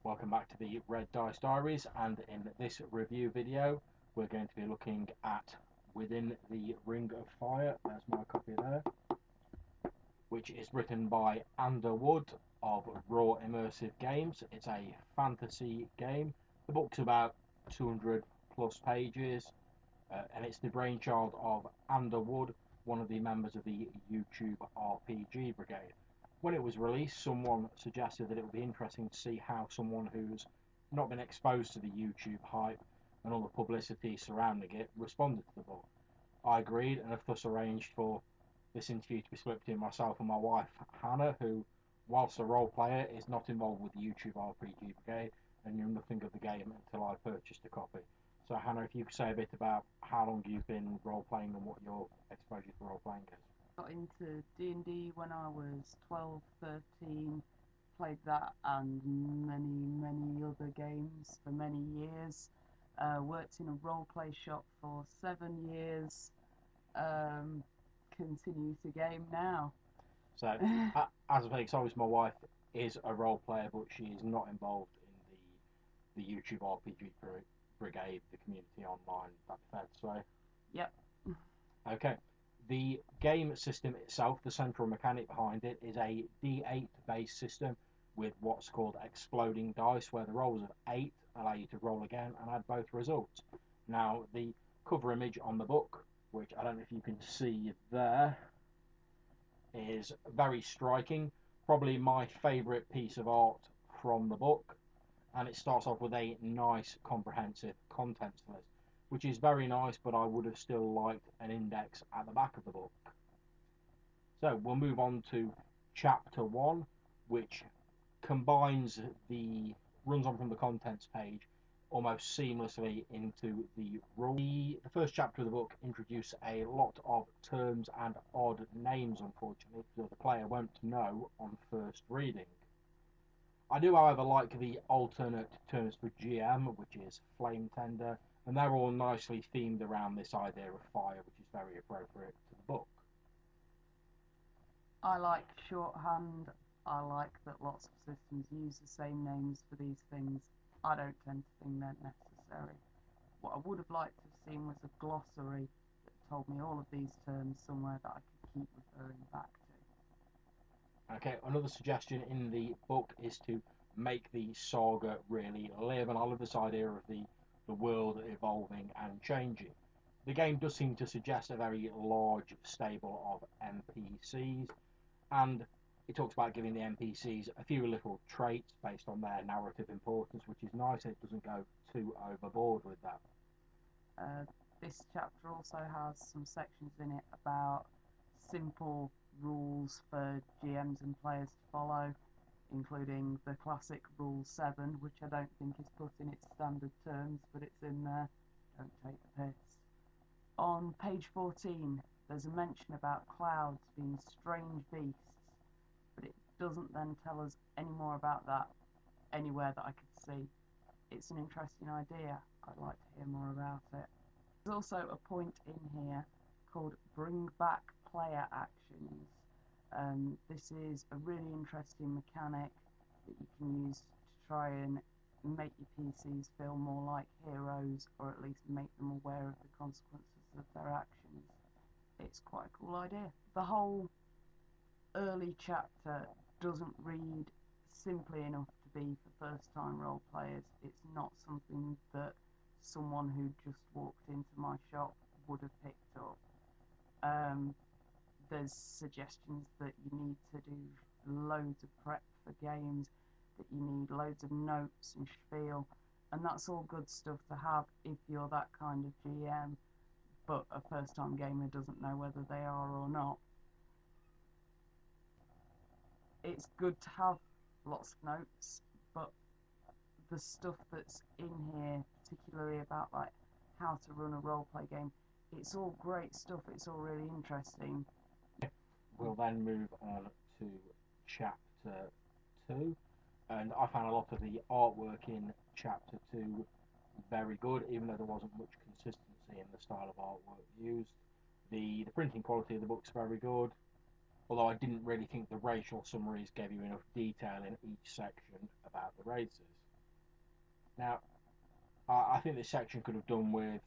Welcome back to the Red Dice Diaries, and in this review video we're going to be looking at Within the Ring of Fire. There's my copy there, which is written by Underwood of Raw Immersive Games. It's a fantasy game. The book's about 200 plus pages, and it's the brainchild of Underwood, one of the members of the YouTube RPG Brigade. When it was released, someone suggested that it would be interesting to see how someone who's not been exposed to the YouTube hype and all the publicity surrounding it responded to the book. I agreed and have thus arranged for this interview to be split between myself and my wife Hannah, who, whilst a role player, is not involved with the YouTube RPG Brigade and knew nothing of the game until I purchased a copy. So Hannah, if you could say a bit about how long you've been role playing and what your exposure to role playing is. Got into D&D when I was 12, 13, played that and many other games for many years. Worked in a role-play shop for 7 years. Continue to game now. So, as of obviously my wife is a role player, but she is not involved in the YouTube RPG Brigade, the community online, that'd be fair to say. Yep. Okay. The game system itself, the central mechanic behind it, is a D8 based system with what's called exploding dice, where the rolls of 8 allow you to roll again and add both results. Now, the cover image on the book, which I don't know if you can see there, is very striking. Probably my favourite piece of art from the book, and it starts off with a nice comprehensive contents list, which is very nice, but I would have still liked an index at the back of the book. So we'll move on to chapter 1, which runs on from the contents page almost seamlessly into the rule. The first chapter of the book introduces a lot of terms and odd names, unfortunately, so the player won't know on first reading. I do, however, like the alternate terms for GM, which is Flame Tender, and they're all nicely themed around this idea of fire, which is very appropriate to the book. I like shorthand. I like that lots of systems use the same names for these things. I don't tend to think they're necessary. What I would have liked to have seen was a glossary that told me all of these terms somewhere that I could keep referring back to. Okay, another suggestion in the book is to make the saga really live, and I love this idea of the world evolving and changing. The game does seem to suggest a very large stable of NPCs, and it talks about giving the NPCs a few little traits based on their narrative importance, which is nice. It doesn't go too overboard with that. This chapter also has some sections in it about simple rules for GMs and players to follow, including the classic Rule 7, which I don't think is put in its standard terms, but it's in there. Don't take the piss. On page 14, there's a mention about clouds being strange beasts, but it doesn't then tell us any more about that anywhere that I could see. It's an interesting idea. I'd like to hear more about it. There's also a point in here called Bring Back Player Actions. This is a really interesting mechanic that you can use to try and make your PCs feel more like heroes, or at least make them aware of the consequences of their actions. It's quite a cool idea. The whole early chapter doesn't read simply enough to be for first time role players. It's not something that someone who just walked into my shop would have picked up. There's suggestions that you need to do loads of prep for games, that you need loads of notes and spiel, and that's all good stuff to have if you're that kind of GM, but a first time gamer doesn't know whether they are or not. It's good to have lots of notes, but the stuff that's in here, particularly about like how to run a roleplay game, it's all great stuff. It's all really interesting. We'll then move on to chapter 2, and I found a lot of the artwork in chapter 2 very good, even though there wasn't much consistency in the style of artwork used. The printing quality of the book's very good, although I didn't really think the racial summaries gave you enough detail in each section about the races. Now, I think this section could have done with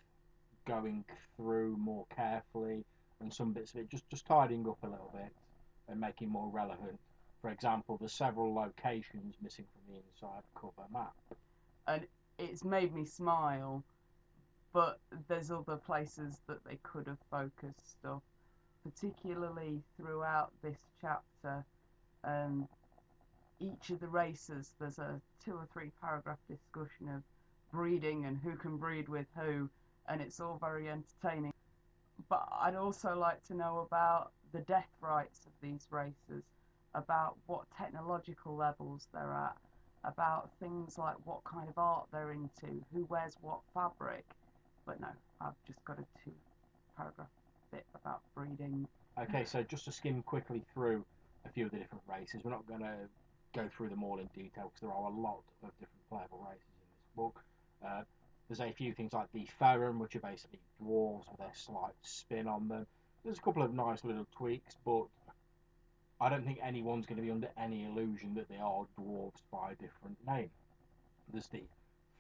going through more carefully and some bits of it just tidying up a little bit and making more relevant. For example, there's several locations missing from the inside cover map. And it's made me smile, but there's other places that they could have focused stuff, particularly throughout this chapter. Each of the races, there's a 2 or 3 paragraph discussion of breeding and who can breed with who, and it's all very entertaining. But I'd also like to know about the death rights of these races, about what technological levels they're at, about things like what kind of art they're into, who wears what fabric. But no, I've just got a 2 paragraph bit about breeding. Okay, so just to skim quickly through a few of the different races, we're not going to go through them all in detail because there are a lot of different playable races in this book. There's a few things like the Ferrum, which are basically dwarves with a slight spin on them. There's a couple of nice little tweaks, but I don't think anyone's going to be under any illusion that they are dwarves by a different name. There's the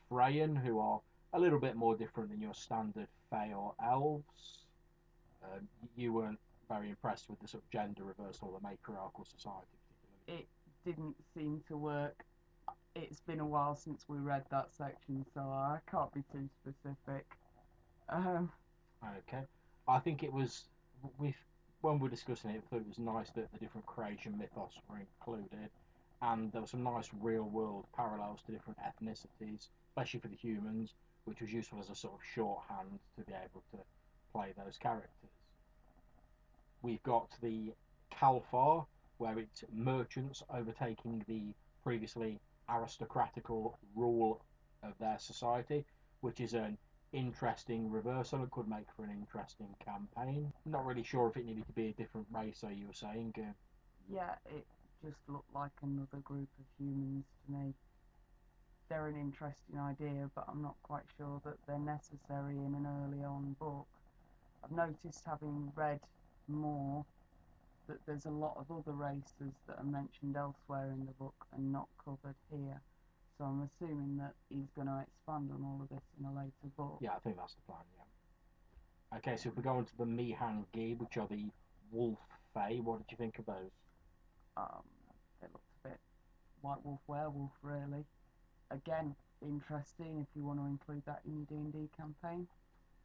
Freyan, who are a little bit more different than your standard Fae or Elves. You weren't very impressed with the sort of gender reversal of the matriarchal society, particularly. It didn't seem to work. It's been a while since we read that section, so I can't be too specific. Okay. I think it was, when we were discussing it, I thought it was nice that the different creation mythos were included, and there were some nice real-world parallels to different ethnicities, especially for the humans, which was useful as a sort of shorthand to be able to play those characters. We've got the Kalfar, where it's merchants overtaking the previously aristocratical rule of their society, which is an interesting reversal and could make for an interesting campaign. I'm not really sure if it needed to be a different race, you were saying. Yeah, it just looked like another group of humans to me. They're an interesting idea, but I'm not quite sure that they're necessary in an early on book. I've noticed, having read more, that there's a lot of other races that are mentioned elsewhere in the book and not covered here. So I'm assuming that he's going to expand on all of this in a later book. Yeah, I think that's the plan, yeah. Okay, so if we go on to the Mihan Gib, which are the Wolf Fae, what did you think of those? They looked a bit White Wolf, Werewolf, really. Again, interesting if you want to include that in your D&D campaign.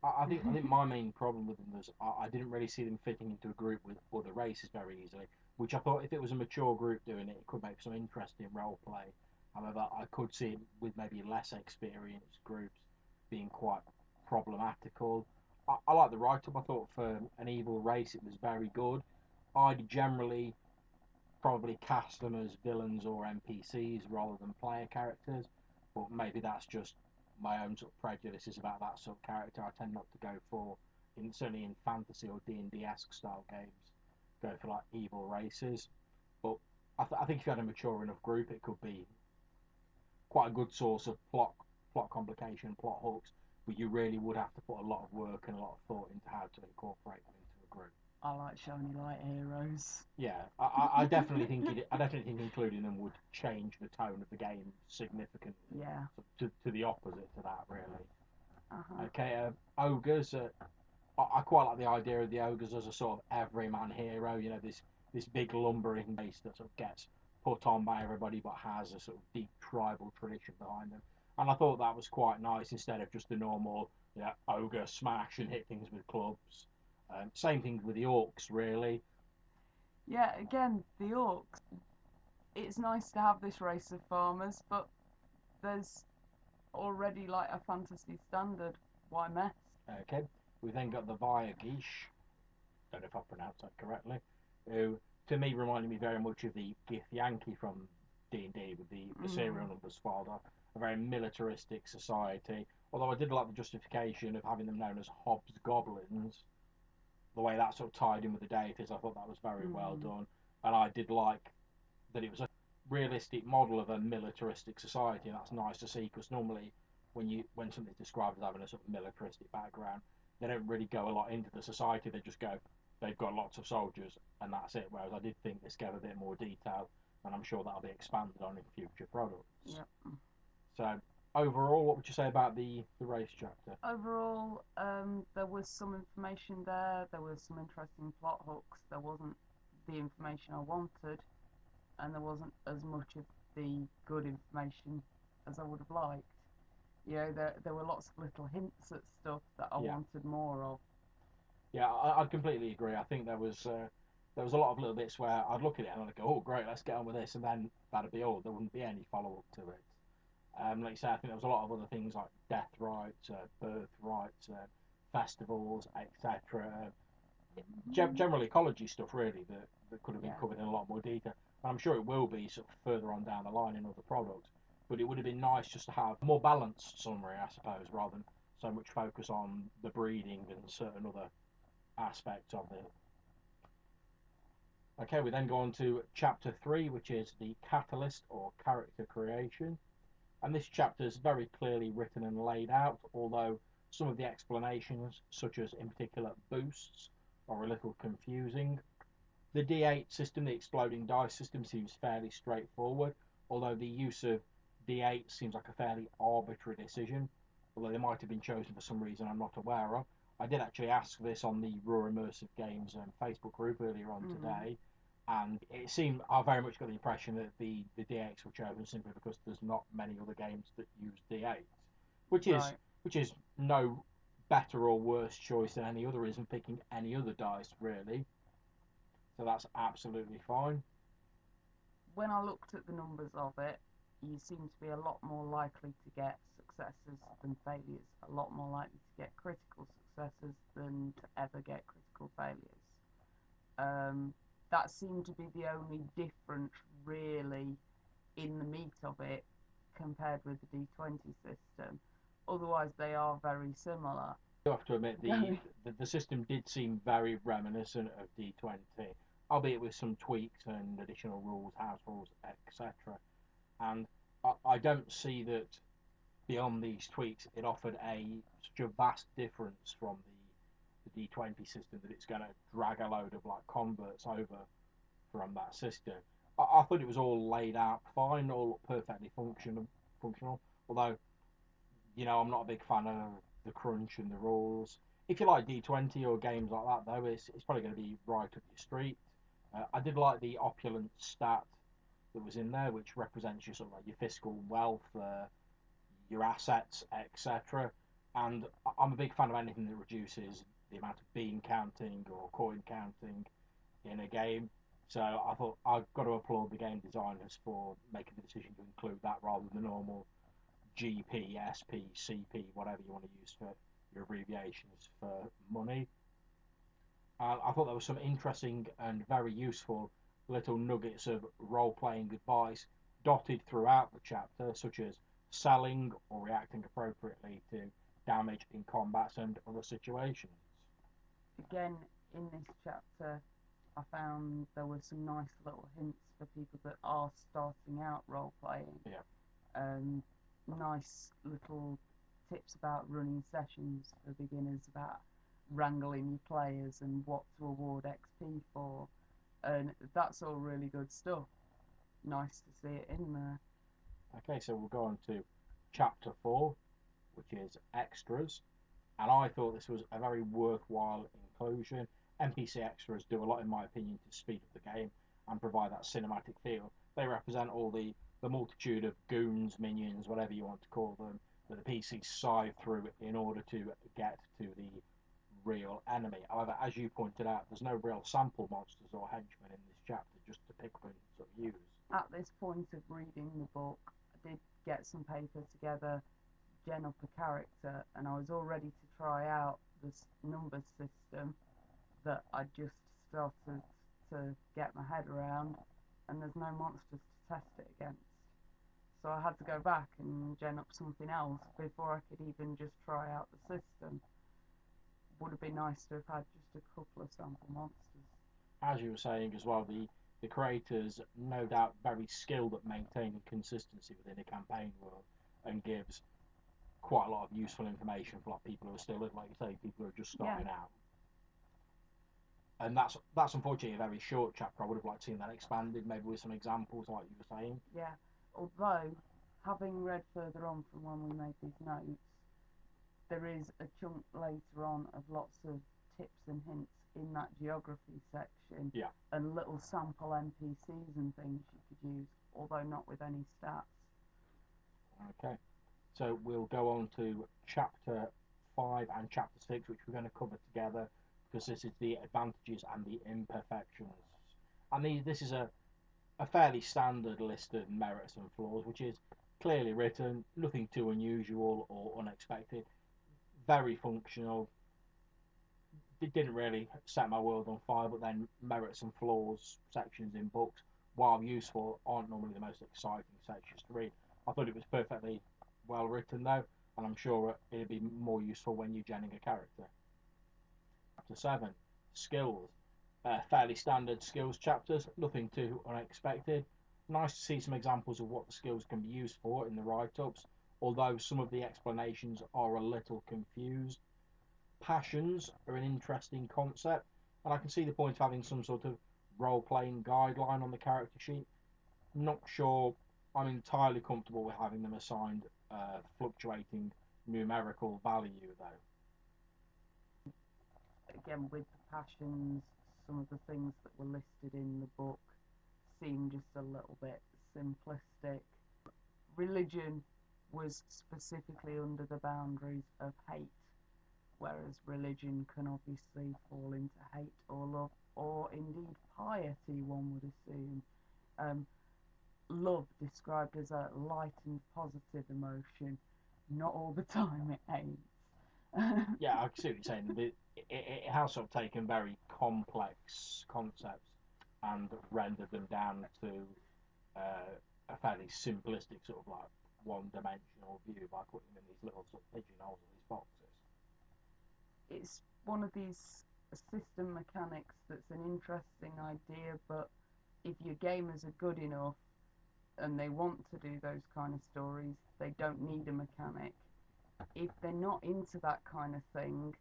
I think my main problem with them was I didn't really see them fitting into a group with other races very easily, which I thought if it was a mature group doing it, it could make some interesting role play. However, I could see it with maybe less experienced groups being quite problematical. I like the write-up. I thought for an evil race it was very good. I'd generally probably cast them as villains or NPCs rather than player characters, but maybe that's just my own sort of prejudices about that sort of character. I tend not to go for, certainly in fantasy or D&D-esque style games, go for like evil races. But I think if you had a mature enough group, it could be quite a good source of plot complication, plot hooks. But you really would have to put a lot of work and a lot of thought into how to incorporate them into a group. I like shiny light heroes. Yeah, I definitely think including them would change the tone of the game significantly. Yeah. To the opposite to that, really. Uh-huh. Okay, ogres. I quite like the idea of the ogres as a sort of everyman hero. You know, this big lumbering race that sort of gets put on by everybody, but has a sort of deep tribal tradition behind them. And I thought that was quite nice instead of just the normal, ogre smash and hit things with clubs. Same thing with the orcs, really. Yeah, again, the orcs. It's nice to have this race of farmers, but there's already like a fantasy standard. Why mess? Okay, we then got the Vyagish. Don't know if I pronounced that correctly. Who, to me, reminded me very much of the Githyanki from D&D with the serial numbers filed off. A very militaristic society. Although I did like the justification of having them known as Hobbs Goblins. The way that sort of tied in with the deities, I thought that was very well done. And I did like that it was a realistic model of a militaristic society, and that's nice to see, because normally when something's described as having a sort of militaristic background, they don't really go a lot into the society. They just go, they've got lots of soldiers, and that's it. Whereas I did think this gave a bit more detail, and I'm sure that'll be expanded on in future products. Yep. So overall, what would you say about the race chapter? Overall, there was some information there. There was some interesting plot hooks. There wasn't the information I wanted, and there wasn't as much of the good information as I would have liked. There were lots of little hints at stuff that I Yeah. wanted more of. Yeah, I completely agree. I think there was a lot of little bits where I'd look at it and I'd go, oh great, let's get on with this, and then that'd be all. There wouldn't be any follow up to it. Like you say, I think there was a lot of other things like death rights, birth rights, festivals, etc. General ecology stuff, really, that could have been Yeah. covered in a lot more detail. And I'm sure it will be sort of further on down the line in other products. But it would have been nice just to have a more balanced summary, I suppose, rather than so much focus on the breeding and certain other aspects of it. Okay, we then go on to chapter 3, which is the catalyst or character creation. And this chapter is very clearly written and laid out, although some of the explanations, such as in particular boosts, are a little confusing. The D8 system, the exploding dice system, seems fairly straightforward, although the use of D8 seems like a fairly arbitrary decision, although they might have been chosen for some reason I'm not aware of. I did actually ask this on the Raw Immersive Games Facebook group earlier on today, and it seemed I very much got the impression that the D8s were chosen simply because there's not many other games that use D8s, which is Right. which is no better or worse choice than any other isn't picking any other dice really. So that's absolutely fine. When I looked at the numbers of it, you seem to be a lot more likely to get successes than failures, a lot more likely to get critical successes than to ever get critical failures. That seemed to be the only difference, really, in the meat of it compared with the D20 system. Otherwise, they are very similar. I have to admit the system did seem very reminiscent of D20, albeit with some tweaks and additional rules, house rules, etc. And I don't see that beyond these tweaks it offered such a vast difference from the D20 system that it's going to drag a load of like converts over from that system. I thought it was all laid out fine, all perfectly functional. Although, I'm not a big fan of the crunch and the rules. If you like D20 or games like that, though, it's probably going to be right up your street. I did like the opulent stat that was in there, which represents your sort of like your fiscal wealth, your assets, etc. And I'm a big fan of anything that reduces the amount of bean counting or coin counting in a game. So I thought I've got to applaud the game designers for making the decision to include that rather than the normal GP, SP, CP, whatever you want to use for your abbreviations for money. I thought there was some interesting and very useful little nuggets of role-playing advice dotted throughout the chapter, such as selling or reacting appropriately to damage in combats and other situations. Again, in this chapter, I found there were some nice little hints for people that are starting out role playing. Yeah. Nice little tips about running sessions for beginners, about wrangling your players and what to award XP for, and that's all really good stuff. Nice to see it in there. Okay, so we'll go on to chapter 4, which is extras. And I thought this was a very worthwhile inclusion. NPC extras do a lot, in my opinion, to speed up the game and provide that cinematic feel. They represent all the multitude of goons, minions, whatever you want to call them, that the PC scythe through in order to get to the real enemy. However, as you pointed out, there's no real sample monsters or henchmen in this chapter just to pick up and sort of use. At this point of reading the book, I did get some paper together, gen up a character, and I was all ready to try out this number system that I just started to get my head around, and there's no monsters to test it against. So I had to go back and gen up something else before I could even just try out the system. Would have been nice to have had just a couple of sample monsters. As you were saying as well, the creators no doubt very skilled at maintaining consistency within a campaign world and gives quite a lot of useful information for people who are still, like you say, people who are just starting out. And that's unfortunately a very short chapter. I would have liked to see that expanded, maybe with some examples, like you were saying. Yeah, although having read further on from when we made these notes, there is a chunk later on of lots of tips and hints in that geography section, Yeah. and little sample NPCs and things you could use, although not with any stats. Okay, so we'll go on to chapter 5 and chapter 6, which we're going to cover together, because this is the advantages and the imperfections. And this is a fairly standard list of merits and flaws, which is clearly written, nothing too unusual or unexpected, very functional. It didn't really set my world on fire, but then merits and flaws sections in books, while useful, aren't normally the most exciting sections to read. I thought it was perfectly well written though, and I'm sure it'd be more useful when you're genning a character. Chapter 7, skills. Fairly standard skills chapters, nothing too unexpected. Nice to see some examples of what the skills can be used for in the write-ups, although some of the explanations are a little confused. Passions are an interesting concept, and I can see the point of having some sort of role-playing guideline on the character sheet. Not sure I'm entirely comfortable with having them assigned fluctuating numerical value though. Again, with the passions, some of the things that were listed in the book seem just a little bit simplistic. Religion was specifically under the boundaries of hate, whereas religion can obviously fall into hate or love, or indeed piety, one would assume. Love described as a light and positive emotion, not all the time it hates. Yeah, I see what you're saying. It has sort of taken very complex concepts and rendered them down to a fairly simplistic sort of like one-dimensional view by putting them in these little sort of pigeonholes or these boxes. It's one of these system mechanics that's an interesting idea, but if your gamers are good enough and they want to do those kind of stories, they don't need a mechanic. If they're not into that kind of thing,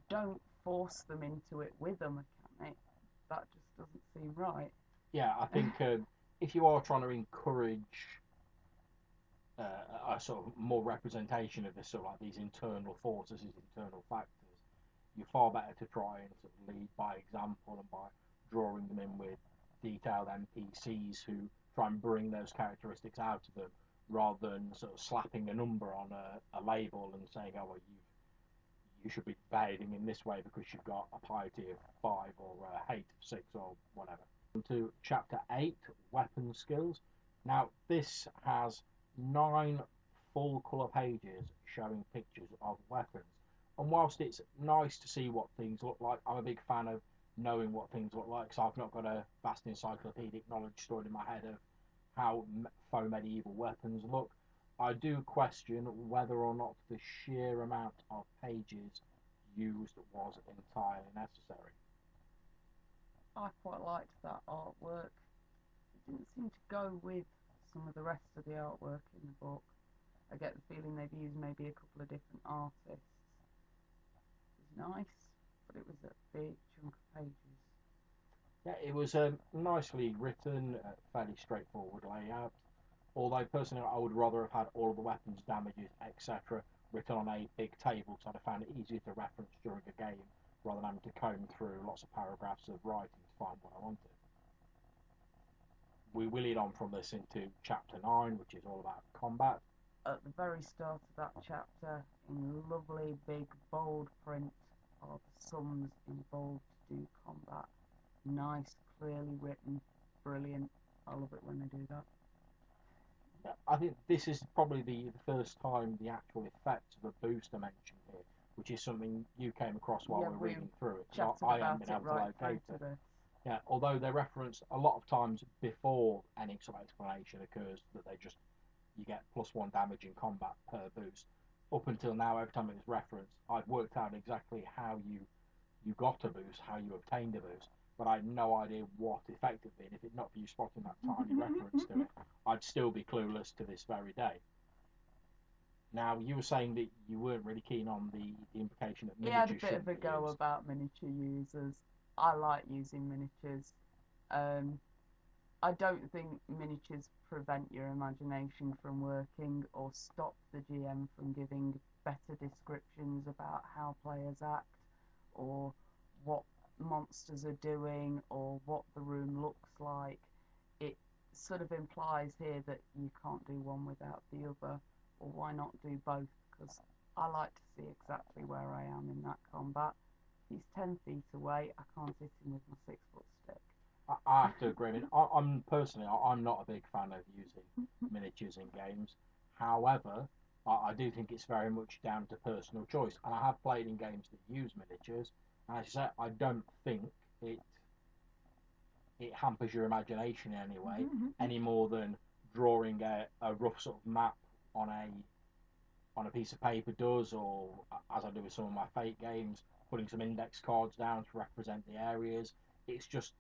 don't force them into it with a mechanic. That just doesn't seem right. Yeah, I think if you are trying to encourage a sort of more representation of this sort of like these internal forces, these internal factors, you're far better to try and sort of lead by example and by drawing them in with detailed NPCs who try and bring those characteristics out of them, rather than sort of slapping a number on a label and saying, oh, well, you should be behaving in this way because you've got a piety of 5 or a hate of 6 or whatever. To chapter 8, weapon skills. Now, this has 9 full colour pages showing pictures of weapons. And whilst it's nice to see what things look like, I'm a big fan of knowing what things look like, so I've not got a vast encyclopedic knowledge stored in my head of how faux medieval weapons look. I do question whether or not the sheer amount of pages used was entirely necessary. I quite liked that artwork. It didn't seem to go with some of the rest of the artwork in the book. I get the feeling they've used maybe a couple of different artists. It was nice, but it was a big chunk of pages. Yeah, it was nicely written, fairly straightforward layout. Although personally, I would rather have had all of the weapons, damages, etc. written on a big table, so I found it easier to reference during a game, rather than having to comb through lots of paragraphs of writing to find what I wanted. We will lead on from this into chapter 9, which is all about combat. At the very start of that chapter, in lovely big bold print, are the sums involved to do combat. Nice, clearly written, brilliant. I love it when they do that. I think this is probably the first time the actual effects of a boost are mentioned here, which is something you came across while we're reading through it. I haven't been able to locate it. Yeah, although they're referenced a lot of times before any sort of explanation occurs, that you get +1 damage in combat per boost. Up until now, every time it was referenced, I'd worked out exactly how you got a boost, how you obtained a boost, but I had no idea what effect it'd be. And if it's not for you spotting that tiny reference to it, I'd still be clueless to this very day. Now, you were saying that you weren't really keen on the implication that miniatures had a bit of a go about miniature users. I like using miniatures. I don't think miniatures prevent your imagination from working or stop the GM from giving better descriptions about how players act or what monsters are doing or what the room looks like. It sort of implies here that you can't do one without the other, or why not do both? Because I like to see exactly where I am in that combat. If he's 10 feet away, I can't hit him with my 6-foot stick. I have to agree. I mean, I'm personally, I'm not a big fan of using miniatures in games. However, I do think it's very much down to personal choice. And I have played in games that use miniatures, and as you say, I don't think it hampers your imagination in any way, any more than drawing a rough sort of map on a piece of paper does, or as I do with some of my Fate games, putting some index cards down to represent the areas. It's just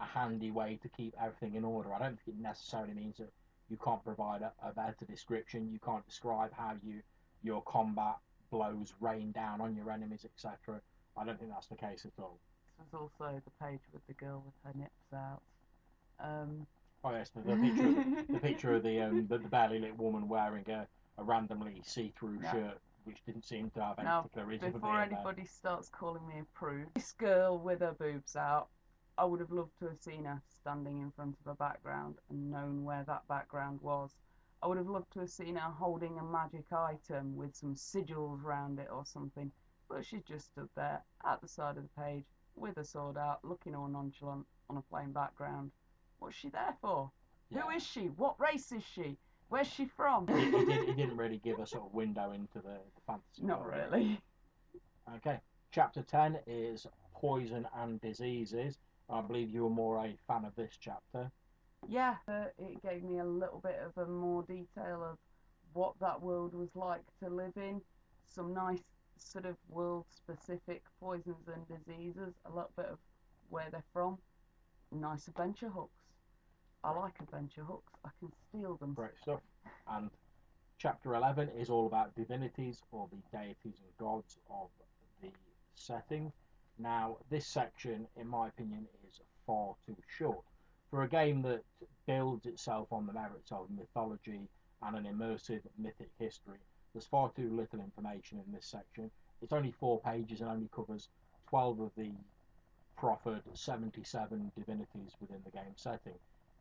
a handy way to keep everything in order. I don't think it necessarily means that you can't provide a better description. You can't describe how your combat blows rain down on your enemies, etc. I don't think that's the case at all. This was also the page with the girl with her nips out. Oh yes, the picture of the barely lit woman wearing a randomly see-through shirt, which didn't seem to have any particular reason for being there. Before anybody starts calling me a prude, this girl with her boobs out, I would have loved to have seen her standing in front of a background and known where that background was. I would have loved to have seen her holding a magic item with some sigils round it or something, but she just stood there at the side of the page with her sword out, looking all nonchalant on a plain background. What's she there for? Yeah. Who is she? What race is she? Where's she from? He didn't really give a sort of window into the fantasy Not world. Really. Okay, chapter 10 is Poison and Diseases. I believe you were more a fan of this chapter. Yeah, it gave me a little bit of a more detail of what that world was like to live in. Some nice sort of world-specific poisons and diseases, a little bit of where they're from. Nice adventure hooks. I like adventure hooks. I can steal them. Great stuff. And chapter 11 is all about divinities, or the deities and gods of the setting. Now, this section, in my opinion, is far too short. For a game that builds itself on the merits of mythology and an immersive mythic history, there's far too little information in this section. It's only 4 pages and only covers 12 of the proffered 77 divinities within the game setting.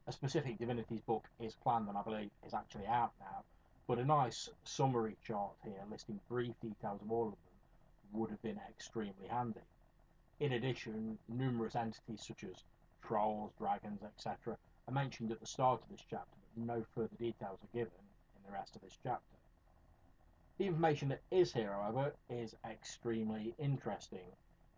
A specific divinities book is planned and I believe is actually out now, but a nice summary chart here listing brief details of all of them would have been extremely handy. In addition, numerous entities such as trolls, dragons, etc. are mentioned at the start of this chapter, but no further details are given in the rest of this chapter. The information that is here, however, is extremely interesting,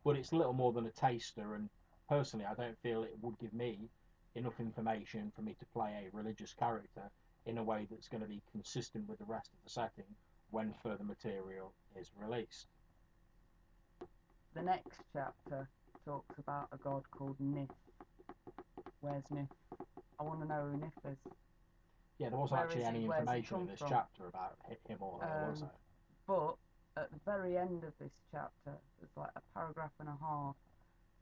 but it's little more than a taster, and personally I don't feel it would give me enough information for me to play a religious character in a way that's going to be consistent with the rest of the setting when further material is released. The next chapter talks about a god called Nith. Where's Nith? I want to know who Nith is. Yeah, there wasn't actually any information in this chapter about him or her, was there? But at the very end of this chapter, there's like a paragraph and a half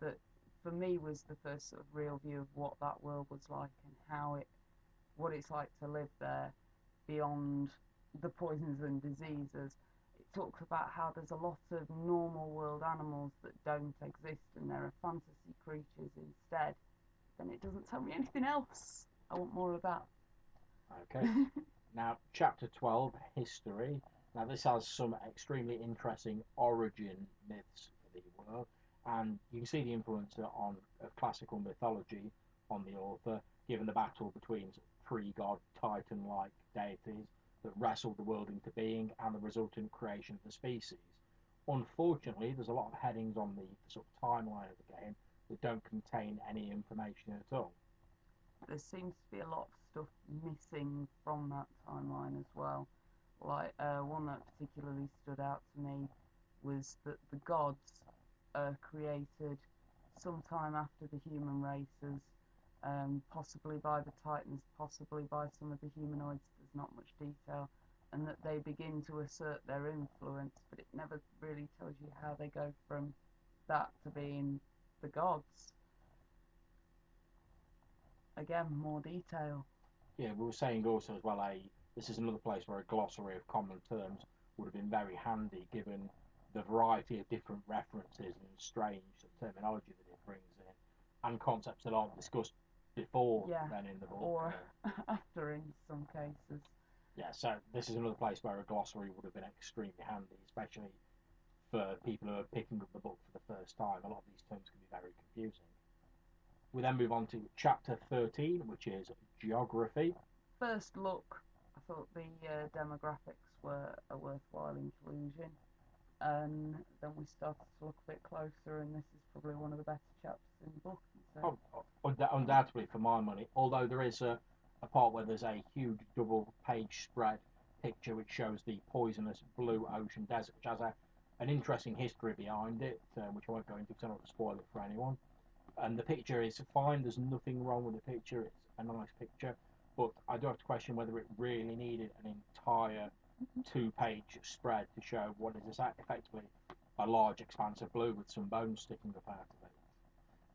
that for me was the first sort of real view of what that world was like and what it's like to live there beyond the poisons and diseases. It talks about how there's a lot of normal world animals that don't exist and there are fantasy creatures instead. Then it doesn't tell me anything else. I want more of that. Okay. Now, chapter 12, History. Now, this has some extremely interesting origin myths for the world, and you can see the influence of classical mythology on the author, given the battle between pre-god Titan-like deities that wrestled the world into being and the resultant creation of the species. Unfortunately, there's a lot of headings on the sort of timeline of the game that don't contain any information at all. There seems to be a lot of stuff missing from that timeline as well. Like one that particularly stood out to me was that the gods are created sometime after the human races, possibly by the Titans, possibly by some of the humanoids. There's not much detail, and that they begin to assert their influence, but it never really tells you how they go from that to being the gods. again, more detail. Yeah, we were saying also as well, this is another place where a glossary of common terms would have been very handy, given the variety of different references and strange terminology that it brings in, and concepts that aren't discussed before then in the book. Or after in some cases. Yeah, so this is another place where a glossary would have been extremely handy, especially for people who are picking up the book for the first time. A lot of these terms can be very confusing. We then move on to chapter 13, which is geography. First look, I thought the demographics were a worthwhile inclusion, and then we started to look a bit closer, and this is probably one of the better chapters in the book. So. Undoubtedly, for my money, although there is a part where there's a huge double page spread picture which shows the poisonous blue ocean desert, which has an interesting history behind it, which I won't go into because I don't want to spoil it for anyone. And the picture is fine, there's nothing wrong with the picture, it's a nice picture, but I do have to question whether it really needed an entire 2-page spread to show what is effectively a large expanse of blue with some bones sticking up out of it.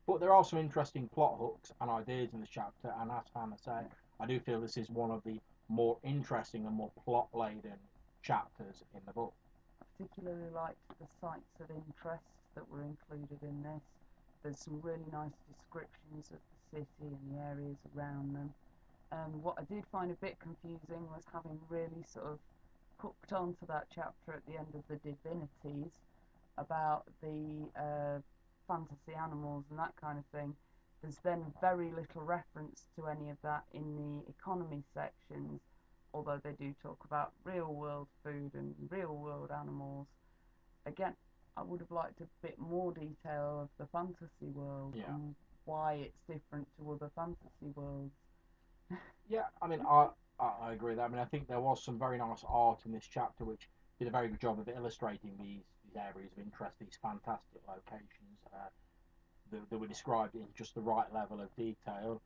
But there are some interesting plot hooks and ideas in this chapter, and as Hannah said, I do feel this is one of the more interesting and more plot-laden chapters in the book. I particularly liked the sites of interest that were included in this. There's some really nice descriptions of the city and the areas around them. What I did find a bit confusing was having really sort of hooked onto that chapter at the end of the divinities about the fantasy animals and that kind of thing. There's then very little reference to any of that in the economy sections, although they do talk about real world food and real world animals. Again, I would have liked a bit more detail of the fantasy world and why it's different to other fantasy worlds. Yeah, I mean, I agree with that. I mean, I think there was some very nice art in this chapter which did a very good job of illustrating these areas of interest, these fantastic locations that were described in just the right level of detail.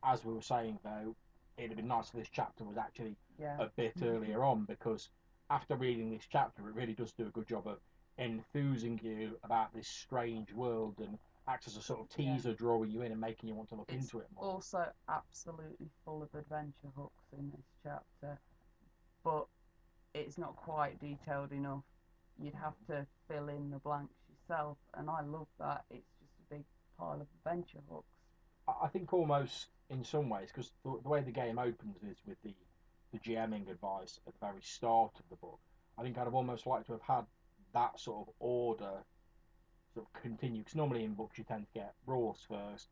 As we were saying, though, it'd have been nice if this chapter was actually a bit earlier on, because after reading this chapter, it really does do a good job of enthusing you about this strange world and acts as a sort of teaser, drawing you in and making you want to look into it more. Also absolutely full of adventure hooks in this chapter, but it's not quite detailed enough. You'd have to fill in the blanks yourself, and I love that. It's just a big pile of adventure hooks. I think almost in some ways, because the way the game opens is with the GMing advice at the very start of the book. I think I'd have almost liked to have had that sort of order sort of continue, because normally in books you tend to get rules first,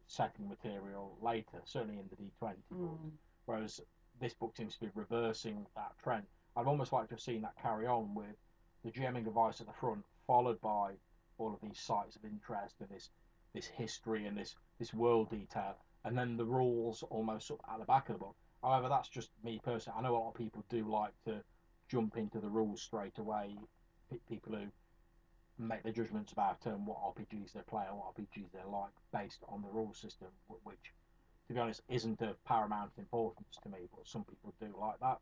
setting material later, certainly in the D20 book, whereas this book seems to be reversing that trend. I'd almost like to have seen that carry on with the GMing advice at the front, followed by all of these sites of interest and this history and this world detail, and then the rules almost sort of at the back of the book. However, that's just me personally. I know a lot of people do like to jump into the rules straight away. People who make their judgments about what RPGs they play or what RPGs they like based on the rule system, which, to be honest, isn't of paramount importance to me, but some people do like that.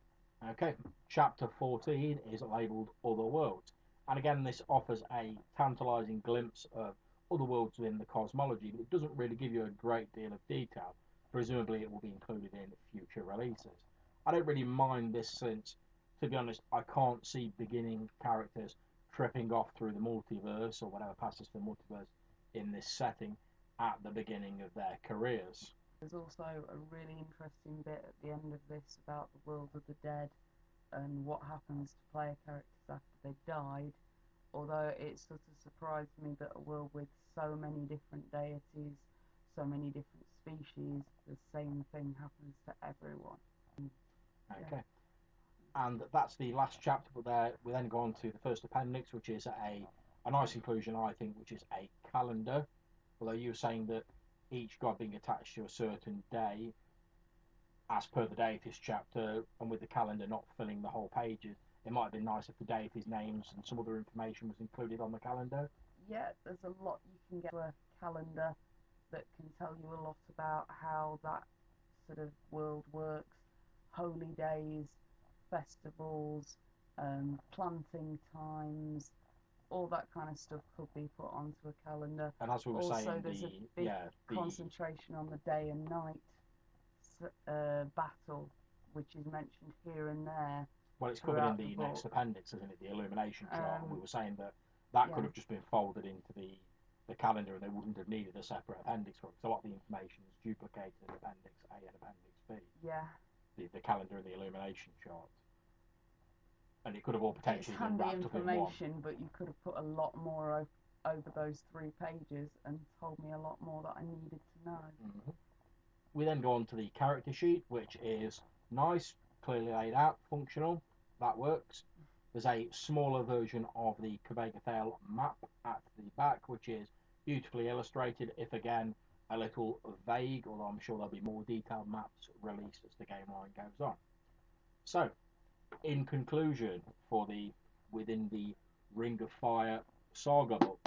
Okay, chapter 14 is labelled Other Worlds, and again this offers a tantalising glimpse of other worlds within the cosmology, but it doesn't really give you a great deal of detail. Presumably it will be included in future releases. I don't really mind this since, to be honest, I can't see beginning characters tripping off through the multiverse or whatever passes for multiverse in this setting at the beginning of their careers. There's also a really interesting bit at the end of this about the world of the dead and what happens to player characters after they've died, although it sort of surprised me that a world with so many different deities, so many different species, the same thing happens to everyone. Okay. And that's the last chapter, but there we then go on to the first appendix, which is a nice inclusion, I think, which is a calendar. Although you were saying that each god being attached to a certain day, as per the deities chapter, and with the calendar not filling the whole pages, it might have been nice if the deities' names and some other information was included on the calendar. Yeah, there's a lot you can get to a calendar that can tell you a lot about how that sort of world works. Holy days, festivals, planting times, all that kind of stuff could be put onto a calendar. And as we were Also, saying, there's a the big the concentration on the day and night battle, which is mentioned here and there. well, it's covered in throughout the the next book. appendix, isn't it? The illumination chart, and we Um, were saying that yeah. could have just been folded into the calendar, and they wouldn't have needed a separate appendix for it. Because a lot of the information is duplicated in Appendix A and Appendix B. Yeah. The calendar and the illumination chart, and it could have all It's potentially been handy wrapped up in one. information, but you could have put a lot more over those 3 pages and told me a lot more that I needed to know. Mm-hmm. We then go on to the character sheet, which is nice, clearly laid out, functional. That works. There's a smaller version of the Kvegathel map at the back, which is beautifully illustrated, if again a little vague, although I'm sure there'll be more detailed maps released as the game line goes on. So, in conclusion, for the Within the Ring of Fire saga book,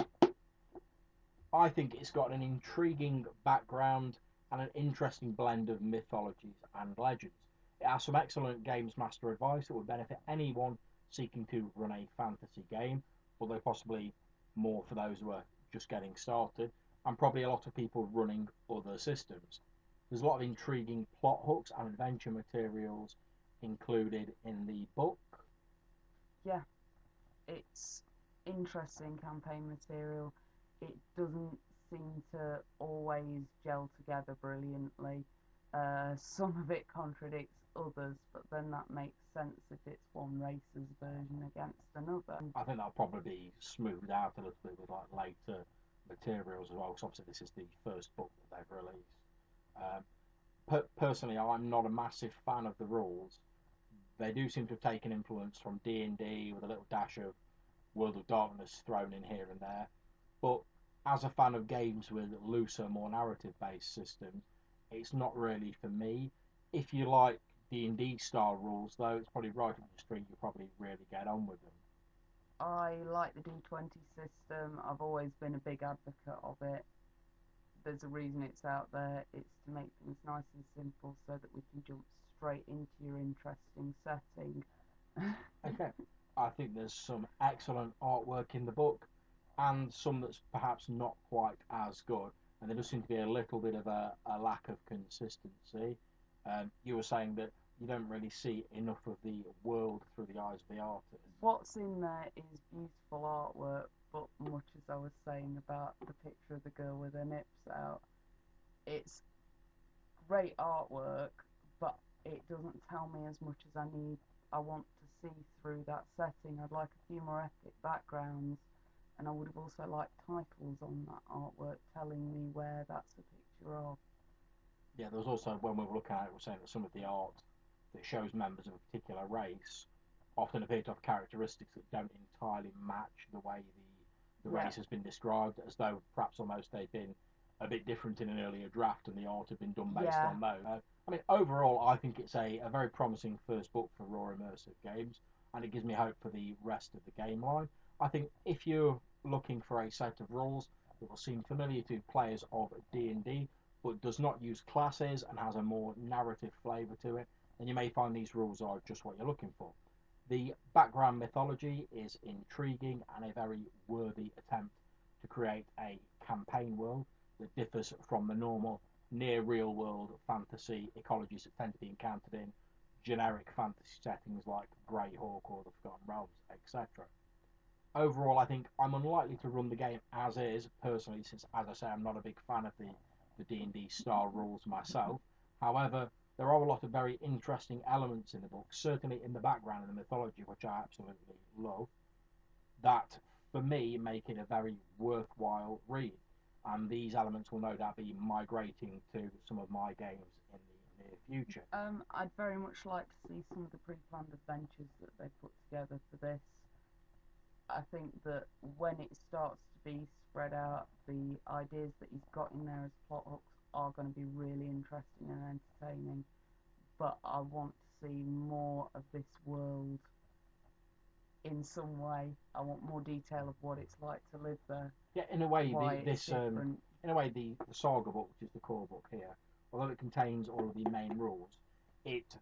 I think it's got an intriguing background and an interesting blend of mythologies and legends. It has some excellent games master advice that would benefit anyone seeking to run a fantasy game, although possibly more for those who are just getting started, and probably a lot of people running other systems. There's a lot of intriguing plot hooks and adventure materials included in the book. Yeah, it's interesting campaign material. It doesn't seem to always gel together brilliantly. Some of it contradicts others, but then that makes sense if it's one race's version against another. I think that'll probably be smoothed out a little bit with like later materials as well, because obviously this is the first book that they've released. Personally, I'm not a massive fan of the rules. They do seem to have taken influence from D&D with a little dash of World of Darkness thrown in here and there, but as a fan of games with looser, more narrative-based systems, it's not really for me. If you like D&D style rules, though, it's probably right up the street. You probably really get on with them. I like the D20 system. I've always been a big advocate of it. There's a reason it's out there. It's to make things nice and simple so that we can jump straight into your interesting setting. Okay, I think there's some excellent artwork in the book, and some that's perhaps not quite as good. And there does seem to be a little bit of a lack of consistency. You were saying that you don't really see enough of the world through the eyes of the artist. What's in there is beautiful artwork, but much as I was saying about the picture of the girl with her nips out, it's great artwork, but it doesn't tell me as much as I want to see through that setting. I'd like a few more epic backgrounds, and I would have also liked titles on that artwork telling me where that's a picture of. Yeah, there was also, when we were looking at it, we were saying that some of the art that shows members of a particular race often appear to have characteristics that don't entirely match the way the race has been described, as though perhaps almost they've been a bit different in an earlier draft and the art had been done based on those. I mean, overall, I think it's a very promising first book for Raw Immersive Games, and it gives me hope for the rest of the game line. I think if you're looking for a set of rules that will seem familiar to players of D&D, but does not use classes and has a more narrative flavour to it, then you may find these rules are just what you're looking for. The background mythology is intriguing and a very worthy attempt to create a campaign world that differs from the normal near real world fantasy ecologies that tend to be encountered in generic fantasy settings like Greyhawk or the Forgotten Realms, etc. Overall, I think I'm unlikely to run the game as is, personally, since, as I say, I'm not a big fan of the D&D style rules myself. However, there are a lot of very interesting elements in the book, certainly in the background and the mythology, which I absolutely love, that, for me, make it a very worthwhile read. And these elements will no doubt be migrating to some of my games in the near future. I'd very much like to see some of the pre-planned adventures that they put together for this. I think that when it starts to be spread out, the ideas that he's got in there as plot hooks are going to be really interesting and entertaining. But I want to see more of this world in some way. I want more detail of what it's like to live there. Yeah, in a way, the saga book, which is the core book here, although it contains all of the main rules, it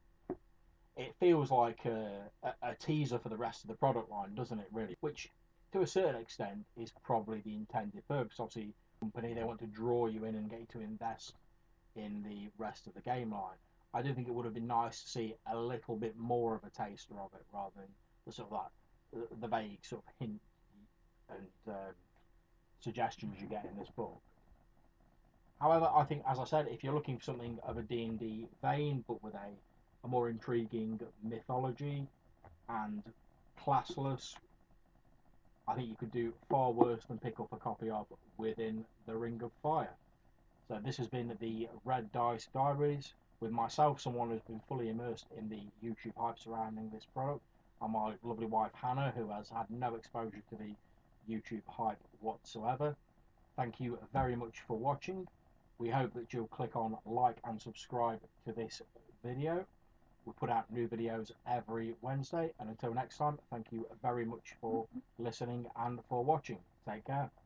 feels like a teaser for the rest of the product line, doesn't it? Really, which to a certain extent, is probably the intended purpose. Obviously, company, they want to draw you in and get you to invest in the rest of the game line. I do think it would have been nice to see a little bit more of a taster of it, rather than the sort of like the vague sort of hint and suggestions you get in this book. However, I think, as I said, if you're looking for something of a D&D vein, but with a more intriguing mythology and classless, I think you could do far worse than pick up a copy of Within the Ring of Fire. So this has been the Red Dice Diaries, with myself, someone who's been fully immersed in the YouTube hype surrounding this product, and my lovely wife Hannah, who has had no exposure to the YouTube hype whatsoever. Thank you very much for watching. We hope that you'll click on like and subscribe to this video. We put out new videos every Wednesday, and until next time, thank you very much for listening and for watching. Take care.